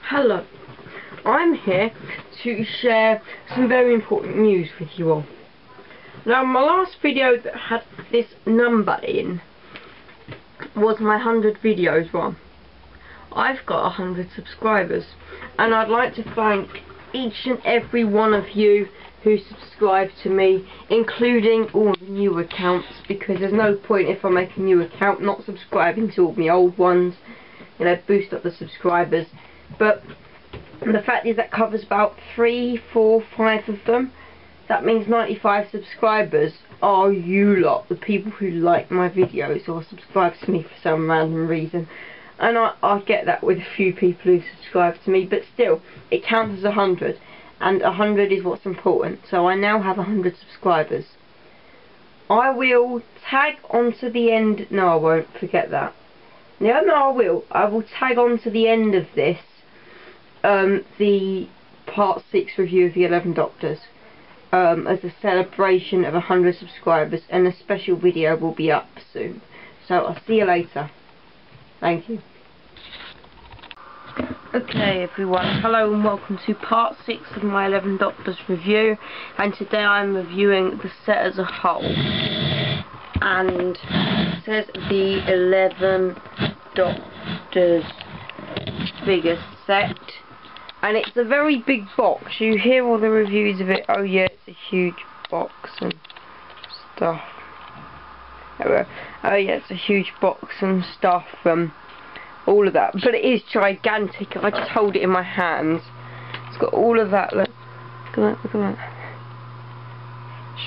Hello, I'm here to share some very important news with you all. Now, my last video that had this number in was my 100 videos one. I've got 100 subscribers, and I'd like to thank each and every one of you who subscribe to me, including all the new accounts, because there's no point if I make a new account not subscribing to all my old ones. You know, boost up the subscribers. But the fact is that covers about 3, 4, 5 of them. That means 95 subscribers are you lot, the people who like my videos or subscribe to me for some random reason. And I get that with a few people who subscribe to me, but still, it counts as 100. And 100 is what's important. So I now have 100 subscribers. I will tag onto the end. No, I won't. Forget that. No, I will. I will tag on to the end of this the part 6 review of the 11 Doctors as a celebration of 100 subscribers, and a special video will be up soon. So I'll see you later. Thank you. Okay everyone, hello and welcome to part 6 of my 11 Doctors review, and today I'm reviewing the set as a whole. And it says the 11 Doctors figure set, and it's a very big box. You hear all the reviews of it, oh yeah, it's a huge box and stuff. Oh yeah, it's a huge box and stuff, all of that, but it is gigantic. If I just hold it in my hands, it's got all of that. Look at that, look at that.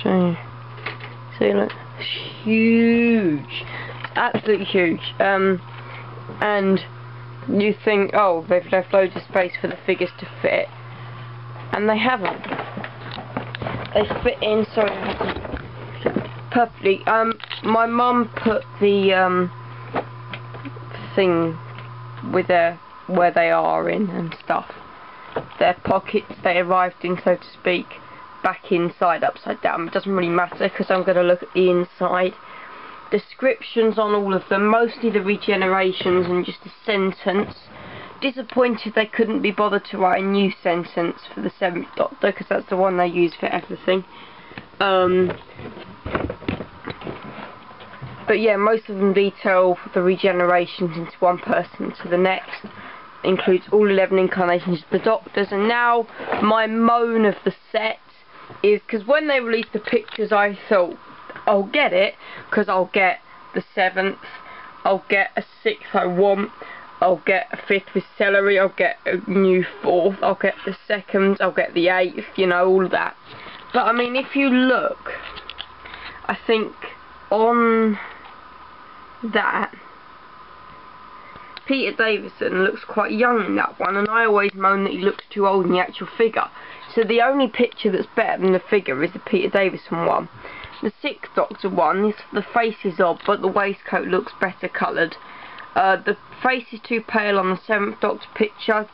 Show you. See, look, it's huge, it's absolutely huge. And you think, oh, they've left loads of space for the figures to fit, and they haven't. They fit in, sorry, perfectly. My mum put the thing with where they are in and stuff, their pockets they arrived in, so to speak, back inside upside down. It doesn't really matter because I'm going to look at the inside. Descriptions on all of them, mostly the regenerations and just a sentence. Disappointed they couldn't be bothered to write a new sentence for the 7th Doctor, because that's the one they use for everything. But yeah, most of them detail the regenerations into one person to the next. Includes all 11 incarnations of the Doctors. And now my moan of the set is, because when they released the pictures I thought, I'll get it, because I'll get the 7th, I'll get a 6th I want, I'll get a 5th with celery, I'll get a new 4th, I'll get the 2nd, I'll get the 8th, you know, all of that. But I mean, if you look, I think on that, Peter Davison looks quite young in that one, and I always moan that he looks too old in the actual figure. So the only picture that's better than the figure is the Peter Davison one. The 6th Doctor one, the face is odd, but the waistcoat looks better coloured. The face is too pale on the 7th Doctor picture.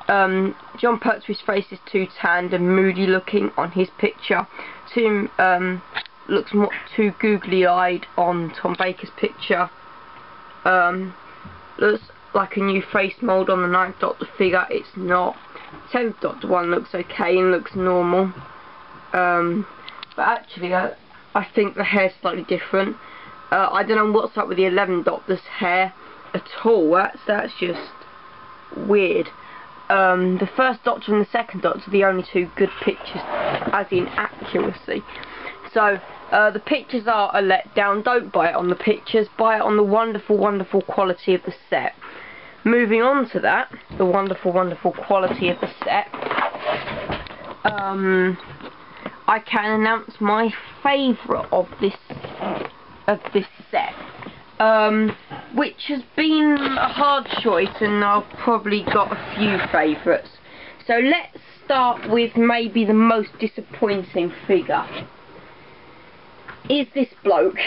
John Pertwee's face is too tanned and moody looking on his picture. Looks more too googly-eyed on Tom Baker's picture. Looks like a new face mould on the 9th Doctor figure. It's not. 10th Doctor one looks okay and looks normal. But actually, I think the hair's slightly different. I don't know what's up with the 11th Doctor's hair at all. That's just weird. The 1st Doctor and the 2nd Doctor are the only two good pictures, as in accuracy. So the pictures are a letdown. Don't buy it on the pictures. Buy it on the wonderful, wonderful quality of the set. Moving on to that, the wonderful, wonderful quality of the set. I can announce my favourite of this set, which has been a hard choice, and I've probably got a few favourites. So let's start with maybe the most disappointing figure. Is this bloke,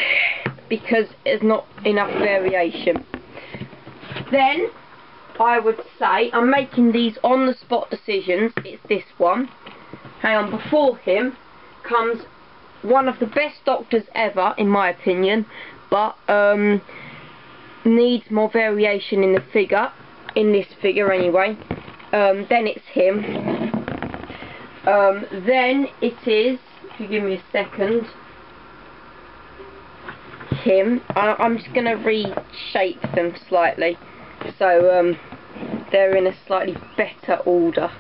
because there's not enough variation. Then I would say, I'm making these on the spot decisions, it's this one. Hang on, before him comes one of the best Doctors ever, in my opinion, but needs more variation in the figure. in this figure anyway. Then it's him. Then it is, if you give me a second, him. I'm just going to reshape them slightly so they're in a slightly better order.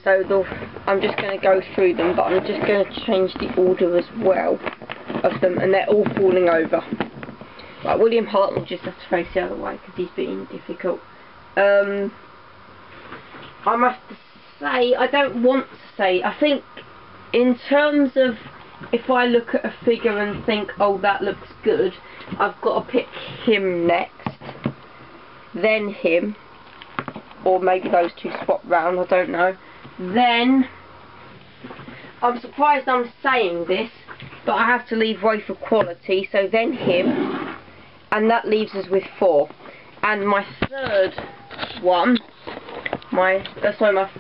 So I'm just going to go through them, but I'm just going to change the order as well of them, and they're all falling over. Right, William Hart will just have to face the other way because he's being difficult. I must say, I don't want to say, I think in terms of if I look at a figure and think, oh, that looks good, I've got to pick him next, then him, or maybe those two swap round, I don't know. Then, I'm surprised I'm saying this, but I have to leave way for quality, so then him, and that leaves us with 4. And my third one, my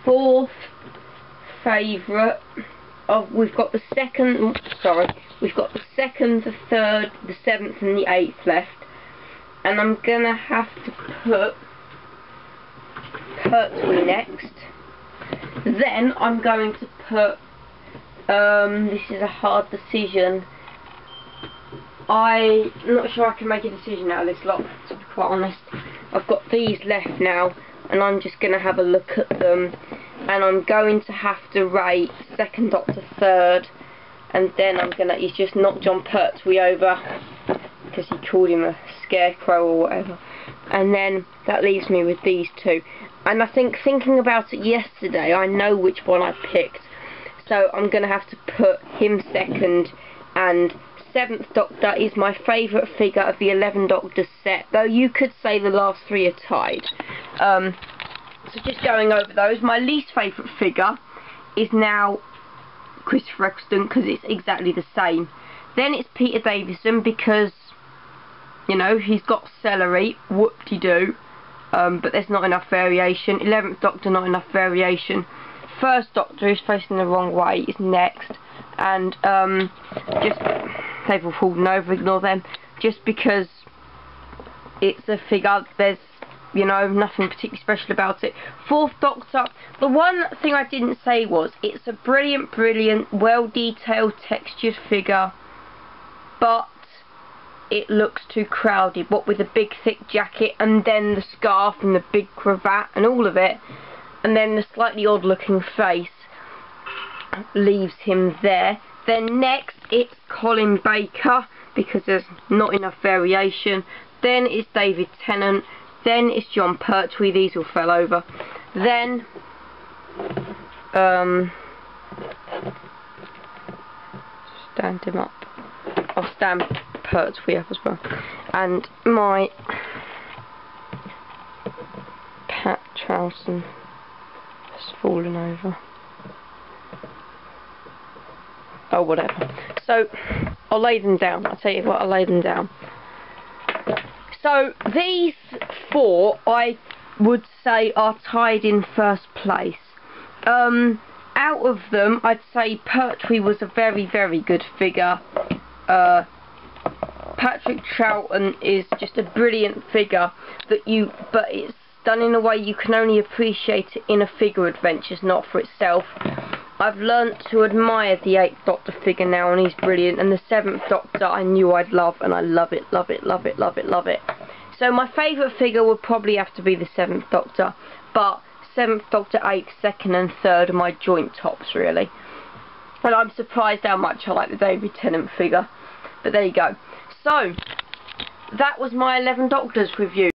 fourth favourite, we've got the second, the third, the 7th and the 8th left, and I'm gonna have to put Pertwee next. Then I'm going to put, this is a hard decision, I'm not sure I can make a decision out of this lot, to be quite honest. I've got these left now, and I'm just going to have a look at them, and I'm going to have to rate 2nd Doctor, 3rd, and then he's just knocked John Pertwee over, because he called him a scarecrow or whatever, and then that leaves me with these two. And I think, thinking about it yesterday, I know which one I picked, so I'm going to have to put him 2nd, and 7th Doctor is my favourite figure of the 11 Doctors set, though you could say the last 3 are tied. So just going over those, my least favourite figure is now Christopher Eccleston, because it's exactly the same. Then it's Peter Davison, because, you know, he's got celery, whoop-de-doo, but there's not enough variation. 11th Doctor, not enough variation. 1st Doctor is facing the wrong way, is next, and just, they've all fallen over, ignore them, just because it's a figure, there's, you know, nothing particularly special about it. 4th Doctor, the one thing I didn't say was, it's a brilliant, well-detailed, textured figure, but it looks too crowded, what with the big thick jacket, and then the scarf, and the big cravat, and all of it, and then the slightly odd looking face leaves him there. Then next it's Colin Baker, because there's not enough variation. Then it's David Tennant. Then it's John Pertwee, these all fell over. Then stand him up. I'll stand Pertwee up as well. And my Pat Troughton has fallen over. Oh, whatever. So, I'll lay them down. I'll tell you what, I'll lay them down. So, these 4, I would say, are tied in 1st place. Out of them, I'd say Pertwee was a very good figure. Patrick Troughton is just a brilliant figure, but it's done in a way you can only appreciate it in a figure adventures, not for itself. I've learnt to admire the 8th Doctor figure now, and he's brilliant, and the 7th Doctor I knew I'd love, and I love it. So my favourite figure would probably have to be the 7th Doctor, but 7th Doctor, 8th, 2nd and 3rd are my joint tops, really. And I'm surprised how much I like the David Tennant figure, but there you go. So, that was my 11 Doctors review.